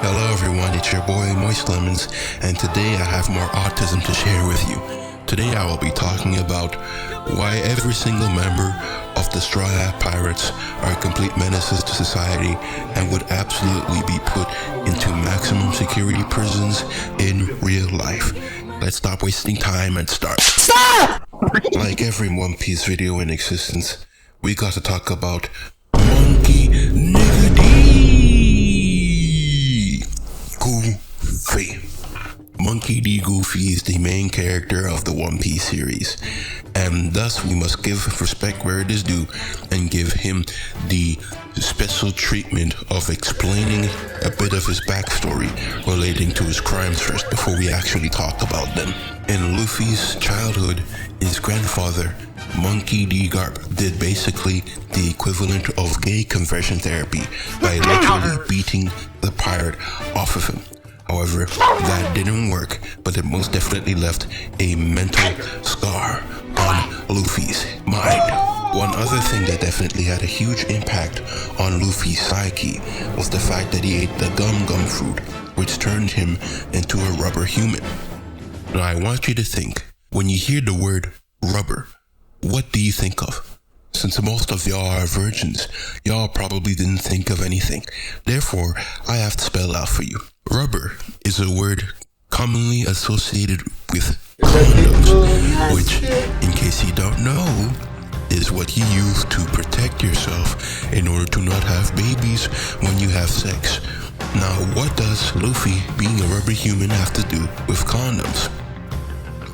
Hello everyone, it's your boy Moist Lemons, and today I have more autism to share with you. Today I will be talking about why every single member of the Straw Hat Pirates are complete menaces to society and would absolutely be put into maximum security prisons in real life. Let's stop wasting time and start. Stop! Like every One Piece video in existence, we got to talk about Monkey Nigga D. Goofy. Monkey D. Goofy is the main character of the One Piece series, and thus we must give respect where it is due and give him the special treatment of explaining a bit of his backstory relating to his crimes first before we actually talk about them. In Luffy's childhood, his grandfather, Monkey D. Garp, did basically the equivalent of gay conversion therapy by literally beating the pirate off of him. However, that didn't work, but it most definitely left a mental scar on Luffy's mind. One other thing that definitely had a huge impact on Luffy's psyche was the fact that he ate the gum fruit, which turned him into a rubber human. Now I want you to think, when you hear the word rubber, what do you think of? Since most of y'all are virgins, y'all probably didn't think of anything. Therefore, I have to spell out for you. Rubber is a word commonly associated with condoms, which, in case you don't know, is what you use to protect yourself in order to not have babies when you have sex. Now, what does Luffy being a rubber human have to do with condoms?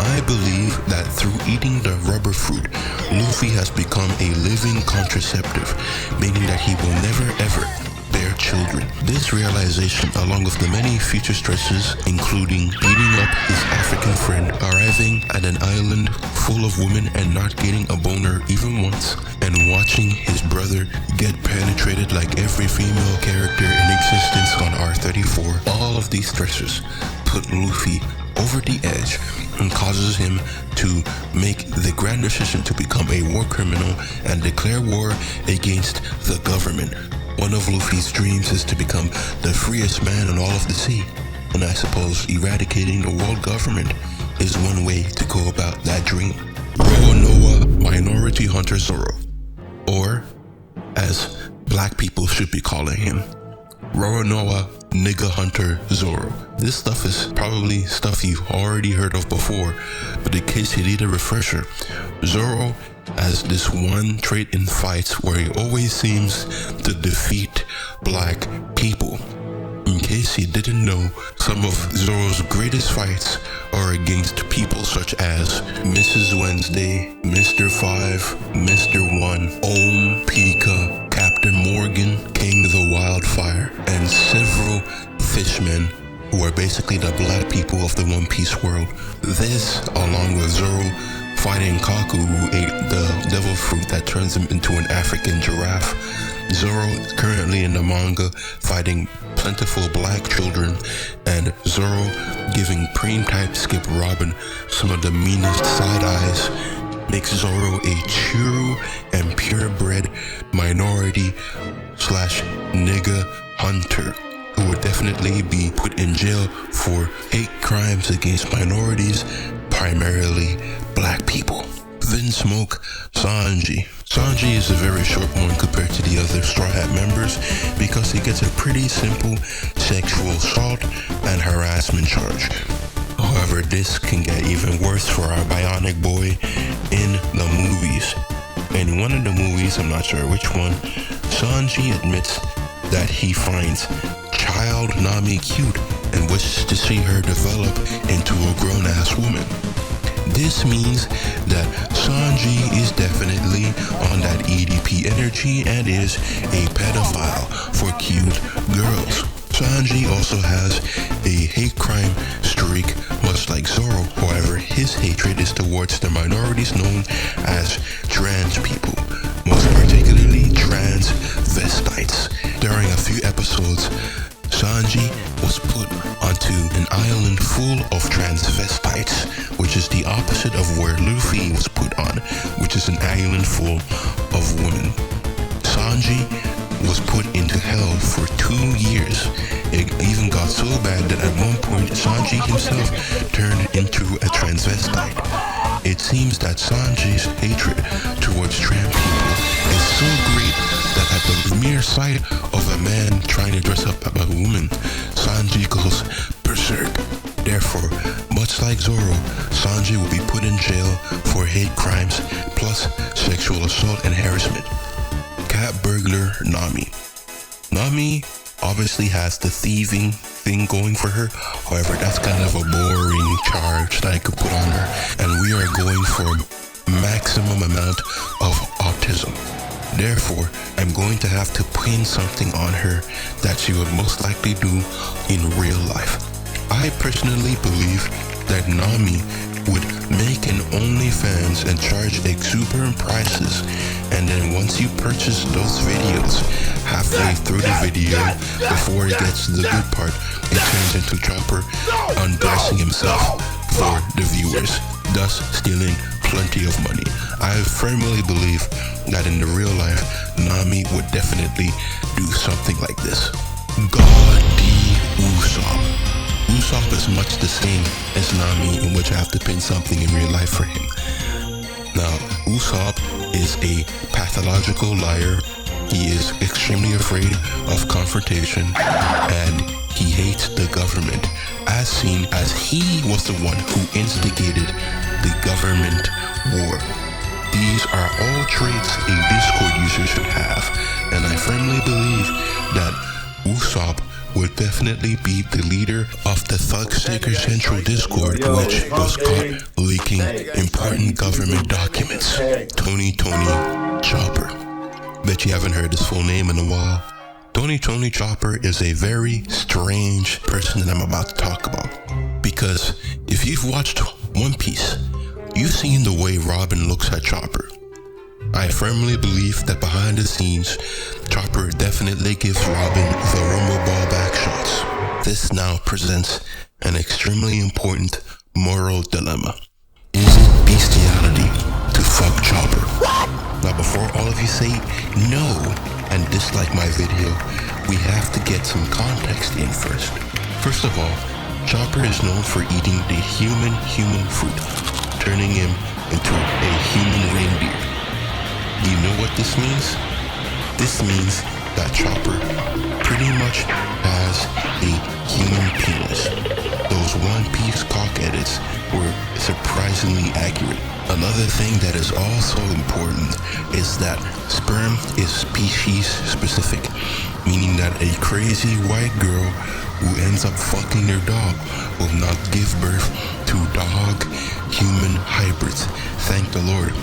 I believe that through eating the rubber fruit, Luffy has become a living contraceptive, meaning that he will never ever bear children. This realization, along with the many future stresses, including beating up his African friend, arriving at an island full of women and not getting a boner even once, and watching his brother get penetrated like every female character in existence on R34, all of these stresses put Luffy over the edge and causes him to make the grand decision to become a war criminal and declare war against the government. One of Luffy's dreams is to become the freest man on all of the sea, and I suppose eradicating the world government is one way to go about that dream. Roanoa Minority Hunter Zoro, or as black people should be calling him, Roanoa Nigga Hunter Zoro. This stuff is probably stuff you've already heard of before, but in case you need a refresher, Zoro has this one trait in fights where he always seems to defeat black people. In case you didn't know, some of Zoro's greatest fights are against people such as Mrs. Wednesday, Mr. 5, Mr. 1, Om, Pika, Captain Morgan, King the Wildfire, and several fishmen who are basically the black people of the One Piece world. This, along with Zoro fighting Kaku, who ate the devil fruit that turns him into an African giraffe. Zoro is currently in the manga fighting plentiful black children, and Zoro giving preem-type Skip Robin some of the meanest side eyes makes Zoro a true and purebred minority slash nigga hunter who would definitely be put in jail for hate crimes against minorities, primarily black people. Then smoke Sanji. Sanji is a very short one compared to the other Straw Hat members because he gets a pretty simple sexual assault and harassment charge. However, this can get even worse for our bionic boy in the movies. In one of the movies, I'm not sure which one, Sanji admits that he finds child Nami cute and wishes to see her develop into a grown-ass woman. This means that Sanji is definitely on that EDP energy and is a pedophile for cute girls. Sanji also has a hate crime streak, much like Zoro. However, his hatred is towards the minorities known as trans people, most particularly transvestites. During a few episodes, Sanji was put onto an island full of transvestites, which is the opposite of where Luffy was put on, which is an island full of women. Sanji Sanji himself turned into a transvestite. It seems that Sanji's hatred towards trans people is so great that at the mere sight of a man trying to dress up as a woman, Sanji goes berserk. Therefore, much like Zoro, Sanji will be put in jail for hate crimes plus sexual assault and harassment. Cat burglar Nami. Nami obviously has the thieving thing going for her. However, that's kind of a boring charge that I could put on her. And we are going for maximum amount of autism. Therefore, I'm going to have to pin something on her that she would most likely do in real life. I personally believe that Nami would make an OnlyFans and charge exuberant prices, and then once you purchase those videos, halfway through the video, before it gets to the good part, it turns into Chopper undressing himself for the viewers, thus stealing plenty of money. I firmly believe that in the real life, Nami would definitely do something like this. God D. Usopp. Usopp is much the same as Nami, in which I have to pin something in real life for him. Now, Usopp is a pathological liar. He is extremely afraid of confrontation, and he hates the government, as seen as he was the one who instigated the government war. These are all traits a Discord user should have, and I firmly believe that Usopp would definitely be the leader of the Thug Seeker Central Discord, which was caught leaking important government documents. Tony Chopper. Bet you haven't heard his full name in a while. Tony Chopper is a very strange person that I'm about to talk about. Because if you've watched One Piece, you've seen the way Robin looks at Chopper. I firmly believe that behind the scenes, Chopper definitely gives Robin the rumble ball back shots. This now presents an extremely important moral dilemma. Is it bestiality to fuck Chopper? Now before all of you say no and dislike my video, we have to get some context in first. First of all, Chopper is known for eating the human fruit, turning him into a human reindeer. Do you know what this means? This means that Chopper pretty much has a human penis. Those One Piece cock edits were surprisingly accurate. Another thing that is also important is that sperm is species specific, meaning that a crazy white girl who ends up fucking their dog will not give birth to dog-human hybrids. Thank the Lord.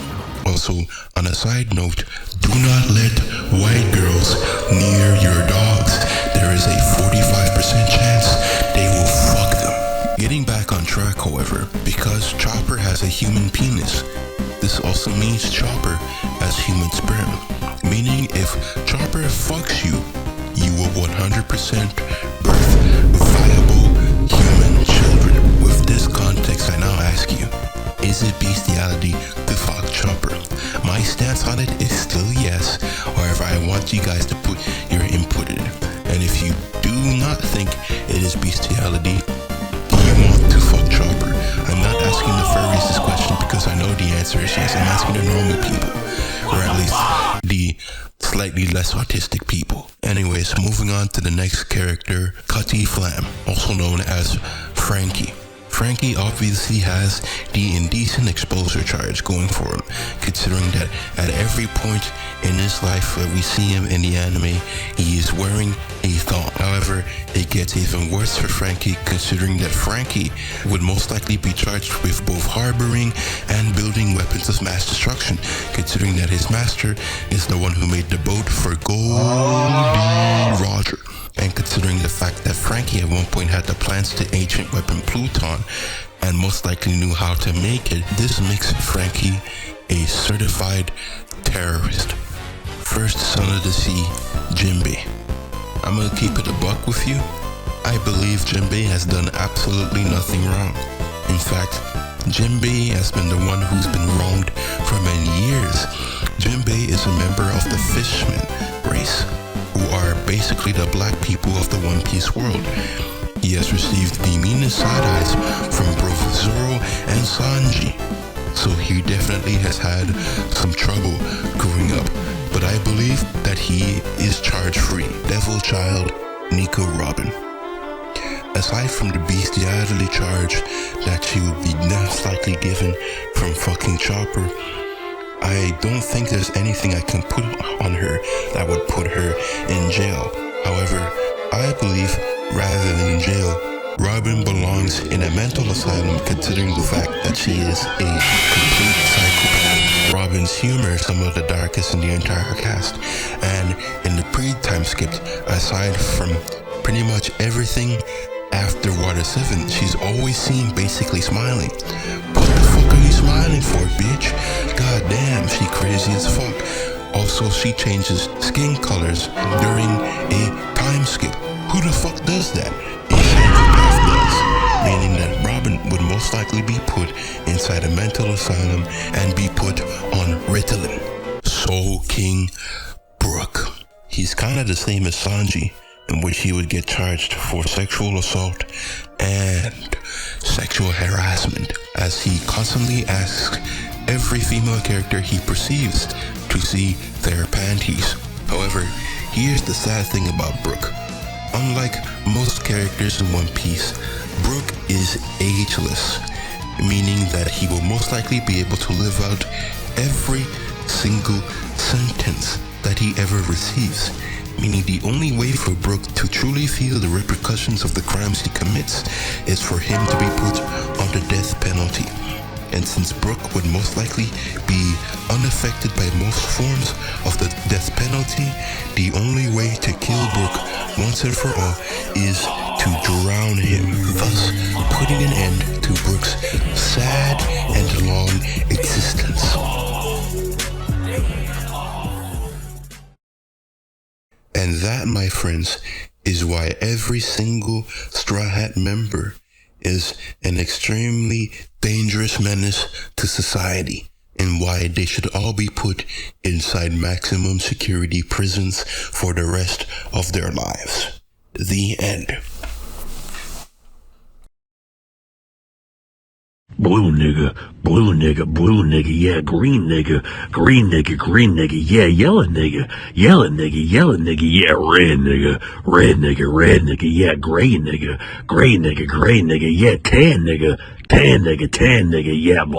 Also, on a side note, do not let white girls near your dogs. There is a 45% chance they will fuck them. Getting back on track, however, because Chopper has a human penis, this also means Chopper has human sperm. Meaning if Chopper fucks you, you will 100% birth viable human children. With this context, I now ask you, is it bestiality to fuck Chopper? My stance on it is still yes. However, I want you guys to put your input in. And if you do not think it is bestiality, do you want to fuck Chopper? I'm not asking the furries this question because I know the answer is yes. I'm asking the normal people, or at least the slightly less autistic people. Anyways, moving on to the next character, Cutty Flam, also known as Frankie. Frankie obviously has the indecent exposure charge going for him, considering that at every point in his life that we see him in the anime, he is wearing a thong. However, it gets even worse for Frankie, considering that Frankie would most likely be charged with both harboring and building weapons of mass destruction, considering that his master is the one who made the boat for Goldie Roger. And considering the fact that Frankie at one point had the plans to ancient weapon Pluton and most likely knew how to make it, this makes Frankie a certified terrorist. First son of the sea, Jinbei. I'm gonna keep it a buck with you. I believe Jinbei has done absolutely nothing wrong. In fact, Jinbei has been the one who's been wronged for many years. Jinbei is a member of the Fishman race, who are basically the black people of the One Piece world. he has received the meanest side eyes from both Zoro and Sanji. So he definitely has had some trouble growing up. But I believe that he is charge-free. Devil Child, Nico Robin. Aside from the bestiality charge that she would be most likely given from fucking Chopper, I don't think there's anything I can put on her that would put her in jail. However, I believe rather than in jail, Robin belongs in a mental asylum considering the fact that she is a complete psychopath. Robin's humor is some of the darkest in the entire cast, and in the pre-time skipped, aside from pretty much everything after Water 7, she's always seen basically smiling. What the fuck are you smiling for, bitch? God damn, she crazy as fuck. Also, she changes skin colors during a time skip. Who the fuck does that? A psychopath does. Meaning that Robin would most likely be put inside a mental asylum and be put on Ritalin. Soul King Brook. He's kinda the same as Sanji, in which he would get charged for sexual assault and sexual harassment, as he constantly asks every female character he perceives to see their panties. However, here's the sad thing about Brook. Unlike most characters in One Piece, Brook is ageless, meaning that he will most likely be able to live out every single sentence that he ever receives. Meaning the only way for Brook to truly feel the repercussions of the crimes he commits is for him to be put on the death penalty. And since Brook would most likely be unaffected by most forms of the death penalty, the only way to kill Brook once and for all is to drown him, thus putting an end to Brook's sad and long existence. And that, my friends, is why every single Straw Hat member is an extremely dangerous menace to society, and why they should all be put inside maximum security prisons for the rest of their lives. The end. Blue nigga, yeah, green nigga, yeah, yellow nigga, yeah, red nigga, yeah, gray nigga, yeah, tan nigga, yeah,